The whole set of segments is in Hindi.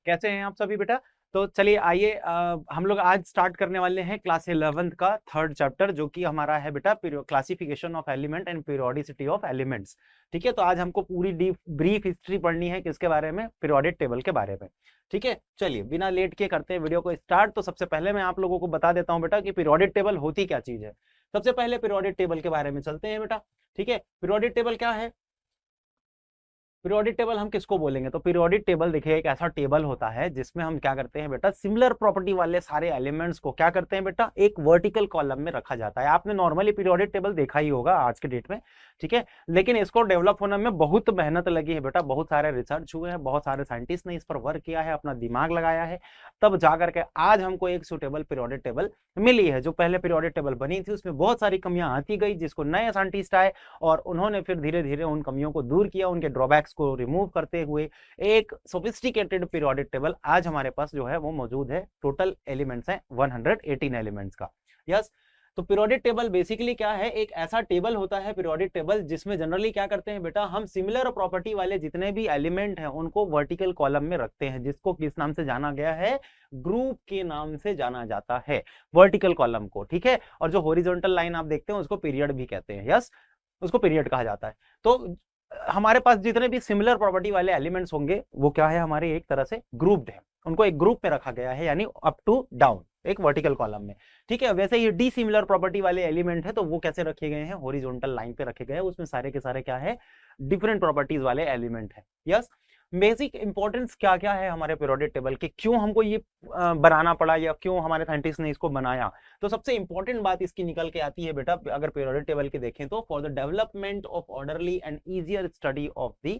कैसे हैं आप सभी बेटा। तो चलिए आइए हम लोग आज स्टार्ट करने वाले हैं क्लास 11th का थर्ड चैप्टर, जो कि हमारा है बेटा classification of element and periodicity of elements. ठीक है, तो आज हमको पूरी डीप ब्रीफ हिस्ट्री पढ़नी है किसके बारे में, पीरियोडिक टेबल के बारे में। ठीक है, चलिए बिना लेट के करते हैं वीडियो को स्टार्ट। तो सबसे पहले मैं आप लोगों को बता देता हूं बेटा कि पीरियोडिक टेबल होती क्या चीज है। सबसे पहले पीरियोडिक टेबल के बारे में चलते हैं बेटा। ठीक है, पीरियोडिक टेबल क्या है। पीरियोडिक टेबल हम किसको बोलेंगे, तो पीरियोडिक टेबल देखिए एक ऐसा टेबल होता है जिसमें हम क्या करते हैं बेटा, सिमिलर प्रॉपर्टी वाले सारे एलिमेंट्स को क्या करते हैं बेटा, एक वर्टिकल कॉलम में रखा जाता है। आपने नॉर्मली पीरियोडिक टेबल देखा ही होगा आज के डेट में। ठीक है, लेकिन इसको डेवलप होने में बहुत मेहनत लगी है बेटा, बहुत सारे रिसर्च हुए हैं, बहुत सारे साइंटिस्ट ने इस पर वर्क किया है, अपना दिमाग लगाया है, तब जाकर के आज हमको एक सुटेबल पीरियोडिक टेबल मिली है। जो पहले पीरियोडिक टेबल बनी थी उसमें बहुत सारी कमियां आती गई, जिसको नए साइंटिस्ट आए और उन्होंने फिर धीरे धीरे उन कमियों को दूर किया, उनके ड्रॉबैक्स को रिमूव करते हुए एक सोफिस्टिकेटेड पीरियोडिक टेबल आज हमारे पास जो है वो मौजूद है। टोटल एलिमेंट्स हैं 118 एलिमेंट्स का। यस, तो पीरियोडिक टेबल बेसिकली क्या है, एक ऐसा टेबल होता है पीरियोडिक टेबल जिसमें जनरली क्या करते हैं बेटा, हम सिमिलर प्रॉपर्टी वाले जितने भी एलिमेंट हैं उनको वर्टिकल कॉलम में रखते हैं, जिसको किस नाम से जाना गया है, ग्रुप के नाम से जाना जाता है वर्टिकल कॉलम को। ठीक है, और जो हॉरिजॉन्टल लाइन आप देखते हैं उसको पीरियड भी कहते हैं। यस, उसको पीरियड कहा जाता है। तो हमारे पास जितने भी सिमिलर प्रॉपर्टी वाले एलिमेंट्स होंगे वो क्या है, हमारे एक तरह से ग्रुप्ड है, उनको एक ग्रुप में रखा गया है, यानी अप टू डाउन एक वर्टिकल कॉलम में। ठीक है, वैसे ये डी सिमिलर प्रॉपर्टी वाले एलिमेंट है तो वो कैसे रखे गए हैं, हॉरिजॉन्टल लाइन पे रखे गए हैं, उसमें सारे के सारे क्या है, डिफरेंट प्रॉपर्टीज वाले एलिमेंट है। यस, बेसिक इंपॉर्टेंस क्या क्या है हमारे पीरियोडिक टेबल के, क्यों हमको ये बनाना पड़ा या क्यों हमारे साइंटिस्ट ने इसको बनाया। तो सबसे इंपॉर्टेंट बात इसकी निकल के आती है बेटा, अगर पीरियोडिक टेबल के देखें तो for the development of orderly and easier study of the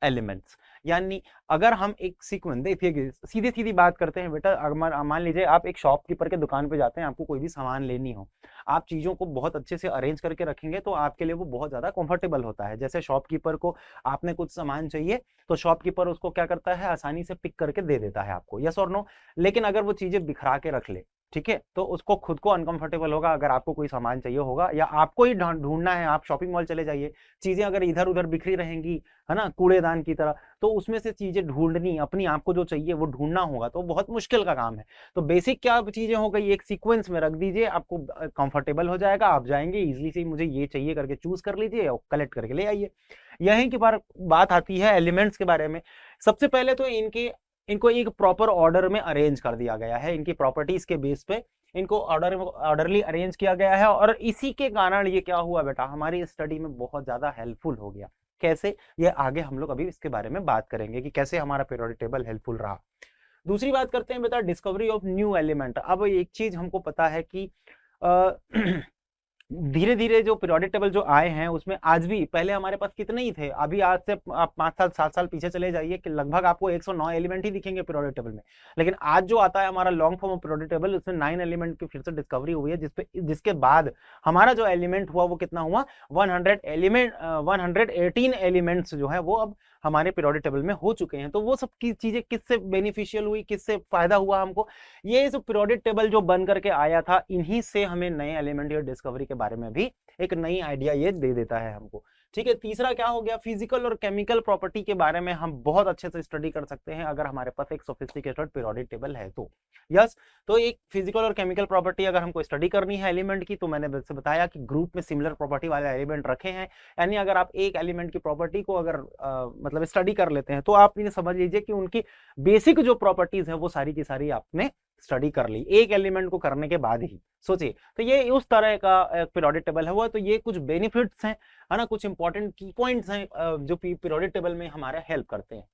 elements. यानी अगर हम एक सीक्वेंस, देखिए सीधी सीधी बात करते हैं बेटा, अगर मान लीजिए आप एक शॉपकीपर के दुकान पे जाते हैं, आपको कोई भी सामान लेनी हो, आप चीजों को बहुत अच्छे से अरेंज करके रखेंगे तो आपके लिए वो बहुत ज्यादा कंफर्टेबल होता है। जैसे शॉपकीपर को आपने कुछ सामान चाहिए तो शॉपकीपर उसको क्या करता है, आसानी से पिक करके दे देता है आपको, यस और नो। लेकिन अगर वो चीजें बिखरा के रख ले, ठीक है, तो उसको खुद को अनकंफर्टेबल होगा। अगर आपको कोई सामान चाहिए होगा या आपको ही ढूंढना है, आप शॉपिंग मॉल चले जाइए, चीजें अगर इधर उधर बिखरी रहेंगी, है ना, कूड़ेदान की तरह, तो उसमें से चीजें ढूंढनी, अपनी आपको जो चाहिए वो ढूंढना होगा, तो बहुत मुश्किल का काम है। तो बेसिक क्या चीजें हो गई, एक सीक्वेंस में रख दीजिए, आपको कंफर्टेबल हो जाएगा, आप जाएंगे इजिली से, मुझे ये चाहिए करके चूज कर लीजिए और कलेक्ट करके ले आइए। यहीं की बात आती है एलिमेंट्स के बारे में। सबसे पहले तो इनको एक प्रॉपर ऑर्डर में अरेंज कर दिया गया है, इनकी प्रॉपर्टीज के बेस पे इनको ऑर्डरली अरेंज किया गया है, और इसी के कारण ये क्या हुआ बेटा, हमारी स्टडी में बहुत ज्यादा हेल्पफुल हो गया। कैसे, ये आगे हम लोग अभी इसके बारे में बात करेंगे कि कैसे हमारा पीरियोडिक टेबल हेल्पफुल रहा। दूसरी बात करते हैं बेटा, डिस्कवरी ऑफ न्यू एलिमेंट। अब एक चीज हमको पता है कि धीरे धीरे जो पीरियोडिक टेबल जो आए हैं उसमें आज भी, पहले हमारे पास कितने ही थे, अभी आज से आप 5 साल 7 साल पीछे चले जाइए कि लगभग आपको 109 एलिमेंट ही दिखेंगे पीरियोडिक टेबल में। लेकिन आज जो आता है हमारा long form of periodic table, उसमें 9 एलिमेंट की फिर से डिस्कवरी हुई है, जिसके बाद हमारा जो एलिमेंट हुआ वो कितना हुआ, 118 एलिमेंट्स जो है वो अब हमारे पीरियोडिक टेबल में हो चुके हैं। तो वो सब की चीजें किससे बेनिफिशियल हुई, किससे फायदा हुआ हमको, ये जो पीरियोडिक टेबल जो बन करके आया था, इन्हीं से हमें नए एलिमेंट या डिस्कवरी के बारे में भी एक नई आइडिया ये दे देता है हमको। ठीक है, तीसरा क्या हो गया, फिजिकल और केमिकल प्रॉपर्टी के बारे में हम बहुत अच्छे से स्टडी कर सकते हैं अगर हमारे पास एक सोफिस्टिकेटेड पीरियोडिक टेबल है तो। यस, तो एक फिजिकल और केमिकल प्रॉपर्टी अगर हमको स्टडी करनी है एलिमेंट की, तो मैंने वैसे बताया कि ग्रुप में सिमिलर प्रॉपर्टी वाले एलिमेंट रखे हैं, यानी अगर आप एक एलिमेंट की प्रॉपर्टी को अगर मतलब स्टडी कर लेते हैं तो आप ये समझ लीजिए कि उनकी बेसिक जो प्रॉपर्टीज है वो सारी की सारी आपने स्टडी कर ली एक एलिमेंट को करने के बाद ही। सोचिए, तो ये उस तरह का पीरियोडिक टेबल है वो। तो ये कुछ बेनिफिट्स हैं, है ना, कुछ इंपॉर्टेंट की पॉइंट्स हैं जो पीरियोडिक टेबल में हमारा हेल्प करते हैं।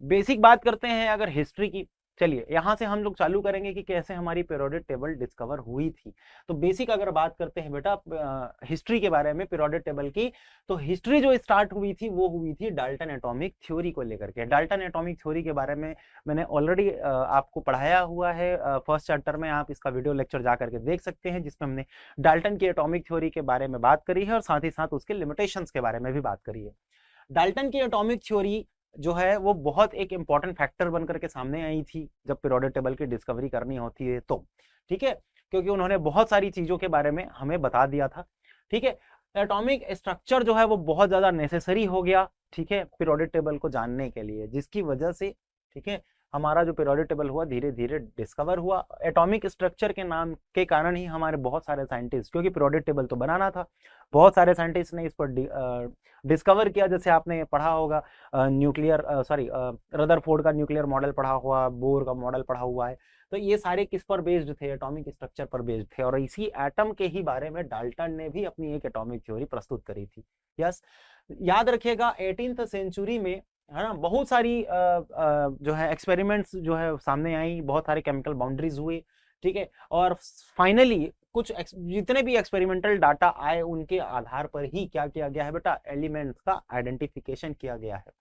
बेसिक बात करते हैं अगर हिस्ट्री की, चलिए यहां से हम लोग चालू करेंगे कि कैसे हमारी पीरियोडिक टेबल डिस्कवर हुई थी। तो बेसिक अगर बात करते हैं बेटा हिस्ट्री के बारे में पीरियोडिक टेबल की, तो हिस्ट्री जो स्टार्ट हुई थी वो हुई थी डाल्टन एटॉमिक थ्योरी को लेकर के। डाल्टन एटॉमिक थ्योरी के बारे में मैंने ऑलरेडी आपको पढ़ाया हुआ है फर्स्ट चैप्टर में, आप इसका वीडियो लेक्चर जा करके देख सकते हैं, जिसमें हमने डाल्टन की एटॉमिक थ्योरी के बारे में बात करी है और साथ ही साथ उसके लिमिटेशंस के बारे में भी बात करी है। डाल्टन की एटॉमिक थ्योरी जो है वो बहुत एक इंपॉर्टेंट फैक्टर बनकर के सामने आई थी जब पीरियोडिक टेबल की डिस्कवरी करनी होती है तो। ठीक है, क्योंकि उन्होंने बहुत सारी चीजों के बारे में हमें बता दिया था। ठीक है, एटॉमिक स्ट्रक्चर जो है वो बहुत ज्यादा नेसेसरी हो गया, ठीक है, पीरियोडिक टेबल को जानने के लिए, जिसकी वजह से, ठीक है, हमारा जो पीरियोडिक टेबल हुआ धीरे धीरे डिस्कवर हुआ। एटॉमिक स्ट्रक्चर के नाम के कारण ही हमारे बहुत सारे साइंटिस्ट, क्योंकि पीरियोडिक टेबल तो बनाना था, बहुत सारे साइंटिस्ट ने इस पर डिस्कवर किया। जैसे आपने पढ़ा होगा रदरफोर्ड का न्यूक्लियर मॉडल पढ़ा हुआ, बोर का मॉडल पढ़ा हुआ है। तो ये सारे किस पर बेस्ड थे? एटॉमिक स्ट्रक्चर पर बेस्ड थे। और इसी एटम के ही बारे में डाल्टन ने भी अपनी एक एटॉमिक थ्योरी प्रस्तुत करी थी। यस, याद रखिएगा 18th सेंचुरी में, है ना, बहुत सारी जो है एक्सपेरिमेंट्स जो है सामने आई, बहुत सारे केमिकल बाउंड्रीज हुए, ठीक है। और फाइनली कुछ जितने भी एक्सपेरिमेंटल डाटा आए उनके आधार पर ही क्या किया गया है बेटा? एलिमेंट्स का आइडेंटिफिकेशन किया गया है।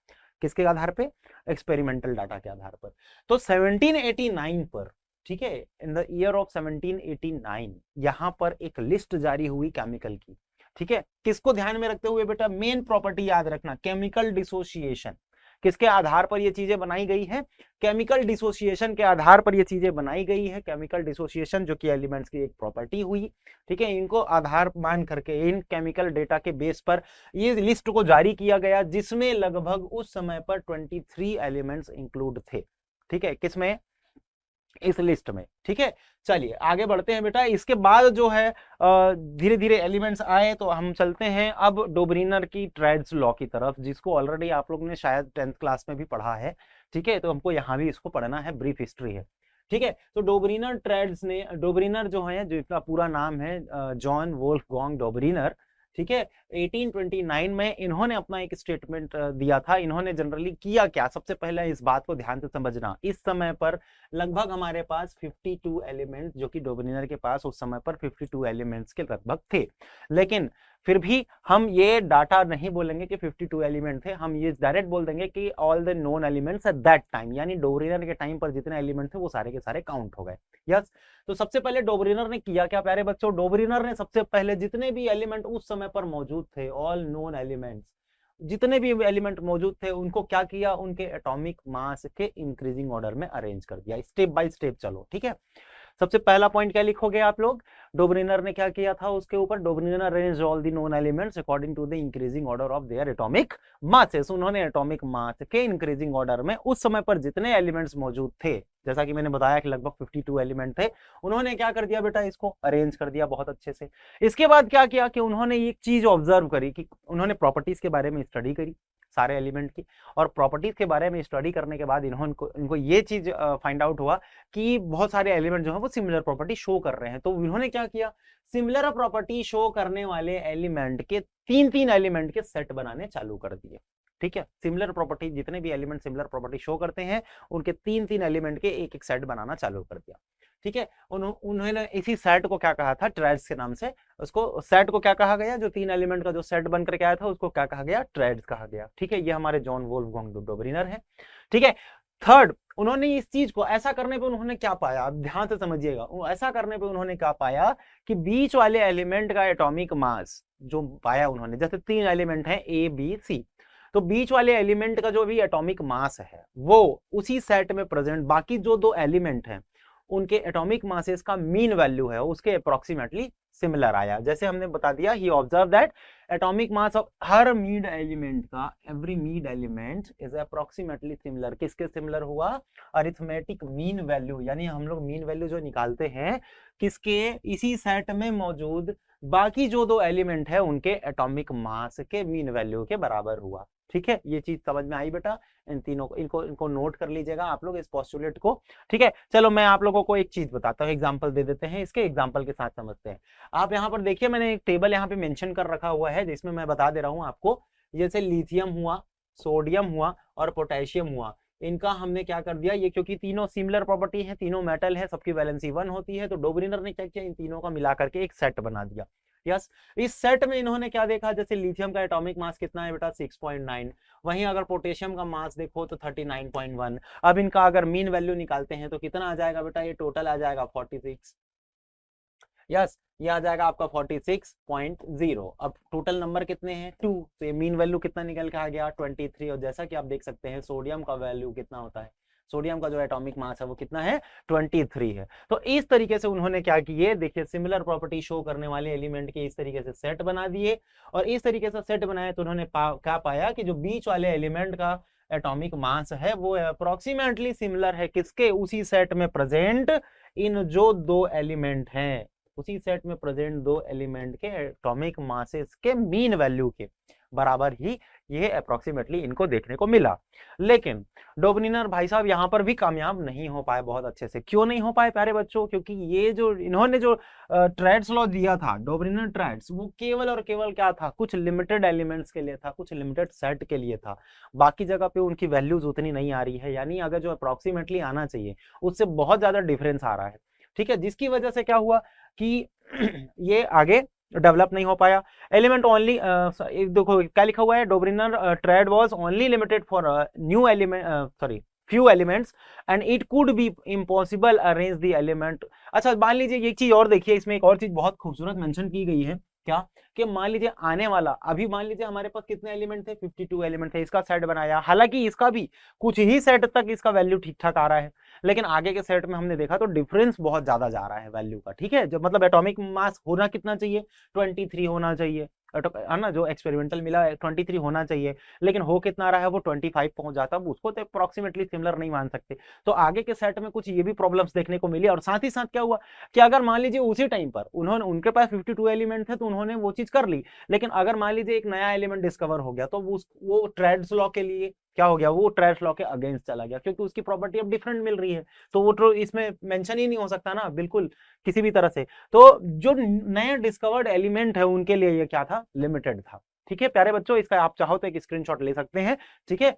किसके आधार पे? एक्सपेरिमेंटल डाटा के आधार पर। तो 1789 पर, ठीक है, इन द ईयर ऑफ 1789 यहां पर एक लिस्ट जारी हुई केमिकल की, ठीक है। किसको ध्यान में रखते हुए बेटा? मेन प्रॉपर्टी याद रखना, केमिकल डिसोसिएशन। किसके आधार पर ये चीजें बनाई गई है? केमिकल डिसोसिएशन के आधार पर ये चीजें बनाई गई है। केमिकल डिसोसिएशन जो कि एलिमेंट्स की एक प्रॉपर्टी हुई, ठीक है। इनको आधार मान करके इन केमिकल डेटा के बेस पर ये लिस्ट को जारी किया गया, जिसमें लगभग उस समय पर 23 एलिमेंट्स इंक्लूड थे, ठीक है। किसमें? इस लिस्ट में, ठीक है। चलिए आगे बढ़ते हैं बेटा। इसके बाद जो है धीरे धीरे एलिमेंट्स आए, तो हम चलते हैं अब डोब्रिनर की ट्रेड्स लॉ की तरफ, जिसको ऑलरेडी आप लोग ने शायद 10th क्लास में भी पढ़ा है, ठीक है। तो हमको यहाँ भी इसको पढ़ना है, ब्रीफ हिस्ट्री है, ठीक है। तो डोब्रिनर जो है, जिसका पूरा नाम है जॉन वोल्फगांग डोब्रिनर, ठीक है। 1829 में इन्होंने अपना एक स्टेटमेंट दिया था। इन्होंने जनरली किया क्या? सबसे पहले इस बात को ध्यान से समझना, इस समय पर लगभग हमारे पास 52 एलिमेंट्स, जो कि डोब्रिनर के पास उस समय पर 52 एलिमेंट्स के लगभग थे। लेकिन फिर भी हम ये डाटा नहीं बोलेंगे कि 52 एलिमेंट थे, हम ये डायरेक्ट बोल देंगे कि all the known elements at that time, यानी डोब्रिनर के टाइम पर जितने एलिमेंट थे वो सारे के सारे काउंट हो गए। यस, तो सबसे पहले डोब्रिनर ने किया क्या प्यारे बच्चों? डोब्रिनर ने सबसे पहले जितने भी एलिमेंट उस समय पर मौजूद थे, ऑल नोन एलिमेंट्स, जितने भी एलिमेंट मौजूद थे, उनको क्या किया? उनके एटॉमिक मास के इंक्रीजिंग ऑर्डर में अरेंज कर दिया, स्टेप बाय स्टेप। चलो ठीक है, सबसे पहला पॉइंट क्या लिखोगे आप लोग? डोब्रिनर ने क्या किया था उसके ऊपर? Dobereiner arranged all the known elements according to the increasing order of their atomic masses. उन्होंने एटॉमिक मास के इंक्रीजिंग ऑर्डर में उस समय पर जितने एलिमेंट्स मौजूद थे, जैसा कि मैंने बताया कि लगभग 52 एलिमेंट थे, उन्होंने क्या कर दिया बेटा? इसको अरेंज कर दिया बहुत अच्छे से। इसके बाद क्या किया कि उन्होंने एक चीज ऑब्जर्व करी कि उन्होंने प्रॉपर्टीज के बारे में स्टडी करी सारे एलिमेंट की, और प्रॉपर्टीज के बारे में स्टडी करने के बाद इनको ये चीज फाइंड आउट हुआ कि बहुत सारे एलिमेंट जो है वो सिमिलर प्रॉपर्टी शो कर रहे हैं। तो उन्होंने क्या किया? सिमिलर प्रॉपर्टी शो करने वाले एलिमेंट के 3-3 एलिमेंट के सेट बनाने चालू कर दिए, ठीक है। सिमिलर प्रॉपर्टी, जितने भी एलिमेंट सिमिलर प्रॉपर्टी शो करते हैं, उनके 3-3 एलिमेंट के एक एक सेट बनाना चालू कर दिया, ठीक है। उन्होंने इसी सेट को क्या कहा था? ट्रेड्स के नाम से। उसको सेट को क्या कहा गया? जो 3 एलिमेंट का जो सेट बनकर के आया था उसको क्या कहा गया? ट्रेड्स कहा गया, ठीक है। ये हमारे जॉन वोल्फगांग डोब्रिनर है, ठीक है। थर्ड, उन्होंने इस चीज को ऐसा करने पे उन्होंने क्या पाया? आप ध्यान से समझिएगा। ऐसा करने पे उन्होंने क्या पाया कि बीच वाले एलिमेंट का एटॉमिक मास जो पाया उन्होंने, जैसे 3 एलिमेंट हैं ए बी सी, तो बीच वाले एलिमेंट का जो भी एटॉमिक मास है वो उसी सेट में प्रेजेंट बाकी जो 2 एलिमेंट हैं उनके एटॉमिक मासेस का मीन वैल्यू है उसके अप्रोक्सीमेटली सिमिलर आया। जैसे हमने बता दिया, he observe that atomic mass of हर मीड एलिमेंट का, every mid element is approximately similar. किसके सिमिलर हुआ? अरिथमेटिक मीन वैल्यू, यानी हम लोग मीन वैल्यू जो निकालते हैं किसके? इसी सेट में मौजूद बाकी जो 2 एलिमेंट है उनके एटॉमिक मास के मीन वैल्यू के बराबर हुआ, ठीक है। ये चीज समझ में आई बेटा? इन तीनों को इनको नोट कर लीजिएगा आप लोग, इस पोस्टुलेट को, ठीक है। चलो मैं आप लोगों को एक चीज बताता हूँ, एग्जांपल दे देते हैं, इसके एग्जांपल के साथ समझते हैं। आप यहाँ पर देखिए, मैंने एक टेबल यहाँ पे मेंशन कर रखा हुआ है जिसमें मैं बता दे रहा हूँ आपको, जैसे लिथियम हुआ, सोडियम हुआ और पोटेशियम हुआ, इनका हमने क्या कर दिया? ये क्योंकि तीनों सिमिलर प्रॉपर्टी है, तीनों मेटल है, सबकी वैलेंसी 1 होती है, तो डोब्रिनर ने क्या किया? इन तीनों का मिला करके एक सेट बना दिया। यस, इस सेट में इन्होंने क्या देखा? जैसे लिथियम का एटॉमिक मास कितना है बेटा? 6.9। वहीं अगर पोटेशियम का मास देखो तो 39.1। अब इनका अगर मीन वैल्यू निकालते हैं तो कितना आ जाएगा बेटा? ये टोटल आ जाएगा 46। यस, ये आ जाएगा आपका 46.0। अब टोटल नंबर कितने हैं? 2, तो ये मीन वैल्यू कितना निकल के आ गया? 23। और जैसा कि आप देख सकते हैं सोडियम का वैल्यू कितना होता है? सोडियम का जो एटॉमिक मास है वो कितना है? 23 है। तो इस तरीके से उन्होंने क्या किए? देखिए, सिमिलर प्रॉपर्टी शो करने वाले एलिमेंट के इस तरीके से सेट बना दिए, और इस तरीके से सेट बनाए तो उन्होंने क्या पाया कि जो बीच वाले एलिमेंट का एटॉमिक मास है वो अप्रोक्सीमेटली सिमिलर है किसके, उसी सेट में प्रेजेंट इन जो दो एलिमेंट हैं, उसी सेट में प्रेजेंट दो एलिमेंट के एटॉमिक मासेस के मीन वैल्यू के बराबर ही ये अप्रोक्सीमेटली इनको देखने को मिला। लेकिन डोबनिनर भाई साहब यहाँ पर भी कामयाब नहीं हो पाए बहुत अच्छे से। क्यों नहीं हो पाए प्यारे बच्चों? क्योंकि ये जो इन्होंने जो ट्रेड्स लॉ दिया था, डोबनिनर ट्रेड्स, वो केवल और केवल क्या था, कुछ लिमिटेड एलिमेंट्स के लिए था, कुछ लिमिटेड सेट के लिए था। बाकी जगह पे उनकी वैल्यूज उतनी नहीं आ रही है, यानी अगर जो अप्रोक्सीमेटली आना चाहिए उससे बहुत ज्यादा डिफरेंस आ रहा है। ठीक है, जिसकी वजह से क्या हुआ कि ये आगे डेवलप नहीं हो पाया। एलिमेंट ओनली, देखो क्या लिखा हुआ है, Dobereiner triad was only limited for new element, sorry few elements and it could be impossible arrange the element। अच्छा मान लीजिए एक चीज और देखिए, इसमें एक और चीज बहुत खूबसूरत मेंशन की गई है, क्या कि मान लीजिए आने वाला, अभी मान लीजिए हमारे पास कितने एलिमेंट थे, 52 एलिमेंट थे, इसका सेट बनाया, हालांकि इसका भी कुछ ही सेट तक इसका वैल्यू ठीक ठाक आ रहा है, लेकिन आगे के सेट में हमने देखा तो डिफरेंस बहुत ज्यादा जा रहा है वैल्यू का। ठीक है, जो मतलब एटॉमिक मास होना कितना चाहिए, 23 होना चाहिए, है ना, जो एक्सपेरिमेंटल मिला है 23 होना चाहिए, लेकिन हो कितना रहा है, वो 25 पहुंच जाता है। उसको तो अप्रोक्सीमेटली सिमिलर नहीं मान सकते। तो आगे के सेट में कुछ ये भी प्रॉब्लम्स देखने को मिली। और साथ ही साथ क्या हुआ कि अगर मान लीजिए उसी टाइम पर उन्होंने, उनके पास 52 एलिमेंट थे तो उन्होंने वो चीज कर ली, लेकिन अगर मान लीजिए एक नया एलिमेंट डिस्कवर हो गया तो वो ट्रेड्स लॉ के लिए क्या हो गया, वो ट्रेड्स लॉ के अगेंस्ट चला गया, क्योंकि उसकी प्रॉपर्टी अब डिफरेंट मिल रही है, तो वो इसमें मेंशन ही नहीं हो सकता ना बिल्कुल किसी भी तरह से। तो जो नए डिस्कवर्ड एलिमेंट है उनके लिए ये क्या था, लिमिटेड था। ठीक है प्यारे बच्चों, इसका आप चाहो तो एक स्क्रीनशॉट ले सकते हैं। ठीक है,